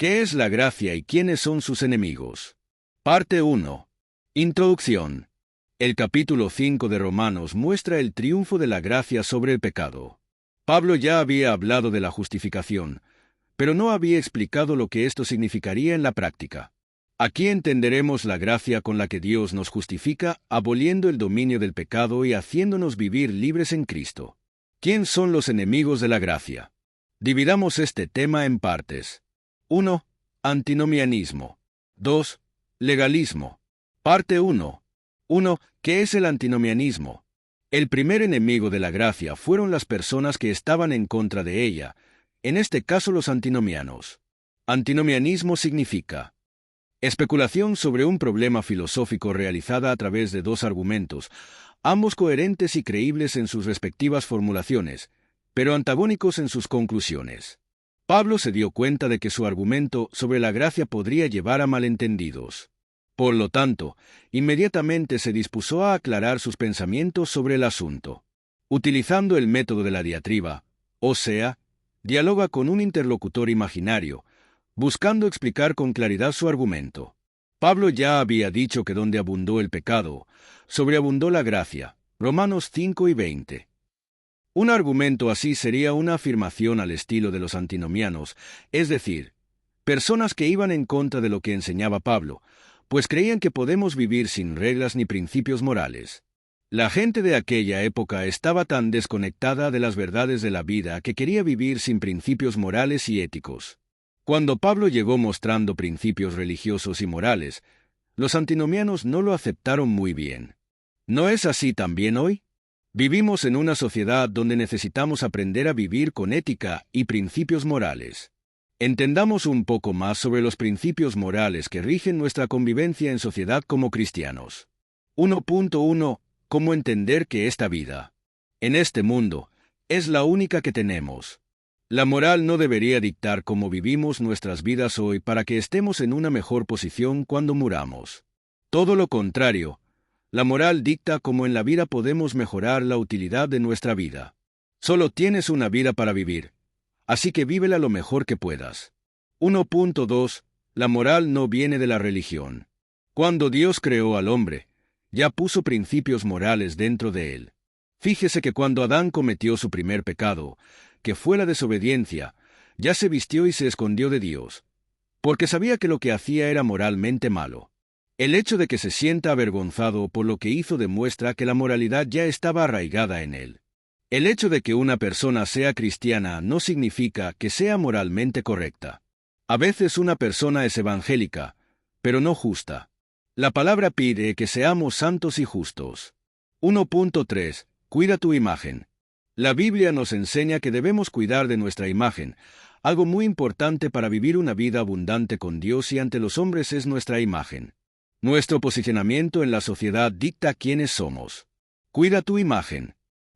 ¿Qué es la gracia y quiénes son sus enemigos? Parte 1. Introducción. El capítulo 5 de Romanos muestra el triunfo de la gracia sobre el pecado. Pablo ya había hablado de la justificación, pero no había explicado lo que esto significaría en la práctica. Aquí entenderemos la gracia con la que Dios nos justifica, aboliendo el dominio del pecado y haciéndonos vivir libres en Cristo. ¿Quién son los enemigos de la gracia? Dividamos este tema en partes. 1. Antinomianismo. 2. Legalismo. Parte 1. 1. ¿Qué es el antinomianismo? El primer enemigo de la gracia fueron las personas que estaban en contra de ella, en este caso los antinomianos. Antinomianismo significa especulación sobre un problema filosófico realizada a través de dos argumentos, ambos coherentes y creíbles en sus respectivas formulaciones, pero antagónicos en sus conclusiones. Pablo se dio cuenta de que su argumento sobre la gracia podría llevar a malentendidos. Por lo tanto, inmediatamente se dispuso a aclarar sus pensamientos sobre el asunto. Utilizando el método de la diatriba, o sea, dialoga con un interlocutor imaginario, buscando explicar con claridad su argumento. Pablo ya había dicho que donde abundó el pecado, sobreabundó la gracia. Romanos 5 y 20. Un argumento así sería una afirmación al estilo de los antinomianos, es decir, personas que iban en contra de lo que enseñaba Pablo, pues creían que podemos vivir sin reglas ni principios morales. La gente de aquella época estaba tan desconectada de las verdades de la vida que quería vivir sin principios morales y éticos. Cuando Pablo llegó mostrando principios religiosos y morales, los antinomianos no lo aceptaron muy bien. ¿No es así también hoy? Vivimos en una sociedad donde necesitamos aprender a vivir con ética y principios morales. Entendamos un poco más sobre los principios morales que rigen nuestra convivencia en sociedad como cristianos. 1.1. ¿Cómo entender que esta vida, en este mundo, es la única que tenemos? La moral no debería dictar cómo vivimos nuestras vidas hoy para que estemos en una mejor posición cuando muramos. Todo lo contrario, la moral dicta cómo en la vida podemos mejorar la utilidad de nuestra vida. Solo tienes una vida para vivir, así que vívela lo mejor que puedas. 1.2. La moral no viene de la religión. Cuando Dios creó al hombre, ya puso principios morales dentro de él. Fíjese que cuando Adán cometió su primer pecado, que fue la desobediencia, ya se vistió y se escondió de Dios, porque sabía que lo que hacía era moralmente malo. El hecho de que se sienta avergonzado por lo que hizo demuestra que la moralidad ya estaba arraigada en él. El hecho de que una persona sea cristiana no significa que sea moralmente correcta. A veces una persona es evangélica, pero no justa. La palabra pide que seamos santos y justos. 1.3. Cuida tu imagen. La Biblia nos enseña que debemos cuidar de nuestra imagen. Algo muy importante para vivir una vida abundante con Dios y ante los hombres es nuestra imagen. Nuestro posicionamiento en la sociedad dicta quiénes somos. Cuida tu imagen.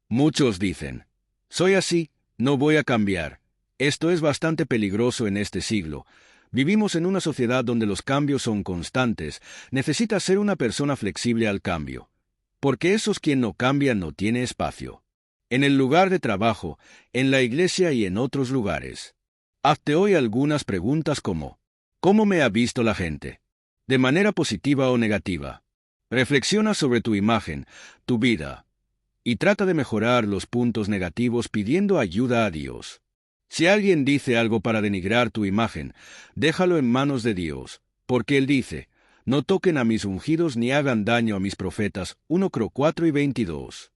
Muchos dicen, soy así, no voy a cambiar. Esto es bastante peligroso en este siglo. Vivimos en una sociedad donde los cambios son constantes. Necesitas ser una persona flexible al cambio, porque esos quien no cambia no tiene espacio. En el lugar de trabajo, en la iglesia y en otros lugares. Hazte hoy algunas preguntas como, ¿cómo me ha visto la gente? De manera positiva o negativa. Reflexiona sobre tu imagen, tu vida, y trata de mejorar los puntos negativos pidiendo ayuda a Dios. Si alguien dice algo para denigrar tu imagen, déjalo en manos de Dios, porque Él dice, no toquen a mis ungidos ni hagan daño a mis profetas. 1 Cro 4 y 22.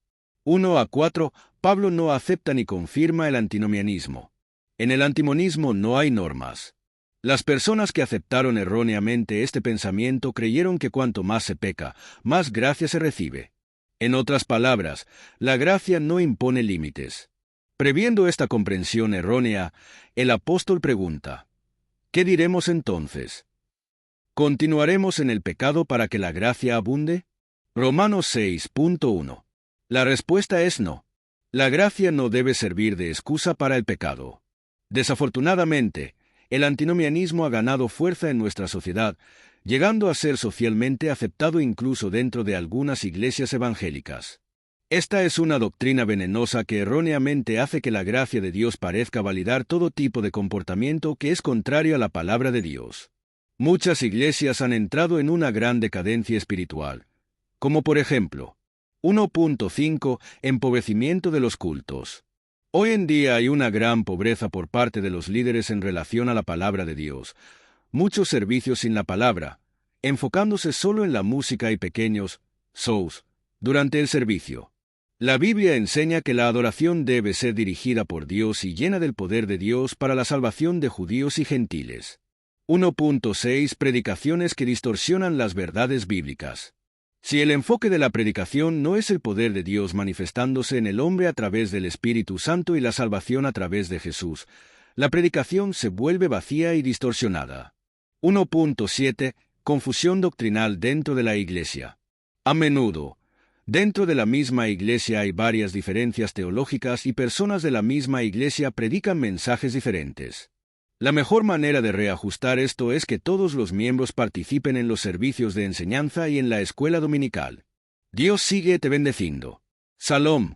1-4, Pablo no acepta ni confirma el antinomianismo. En el antimonismo no hay normas. Las personas que aceptaron erróneamente este pensamiento creyeron que cuanto más se peca, más gracia se recibe. En otras palabras, la gracia no impone límites. Previendo esta comprensión errónea, el apóstol pregunta, ¿qué diremos entonces? ¿Continuaremos en el pecado para que la gracia abunde? Romanos 6.1. La respuesta es no. La gracia no debe servir de excusa para el pecado. Desafortunadamente, el antinomianismo ha ganado fuerza en nuestra sociedad, llegando a ser socialmente aceptado incluso dentro de algunas iglesias evangélicas. Esta es una doctrina venenosa que erróneamente hace que la gracia de Dios parezca validar todo tipo de comportamiento que es contrario a la palabra de Dios. Muchas iglesias han entrado en una gran decadencia espiritual, como por ejemplo, 1.5 Empobrecimiento de los cultos. Hoy en día hay una gran pobreza por parte de los líderes en relación a la palabra de Dios. Muchos servicios sin la palabra, enfocándose solo en la música y pequeños shows durante el servicio. La Biblia enseña que la adoración debe ser dirigida por Dios y llena del poder de Dios para la salvación de judíos y gentiles. 1.6 Predicaciones que distorsionan las verdades bíblicas. Si el enfoque de la predicación no es el poder de Dios manifestándose en el hombre a través del Espíritu Santo y la salvación a través de Jesús, la predicación se vuelve vacía y distorsionada. 1.7 Confusión doctrinal dentro de la iglesia. A menudo, dentro de la misma iglesia hay varias diferencias teológicas y personas de la misma iglesia predican mensajes diferentes. La mejor manera de reajustar esto es que todos los miembros participen en los servicios de enseñanza y en la escuela dominical. Dios sigue te bendeciendo. Shalom.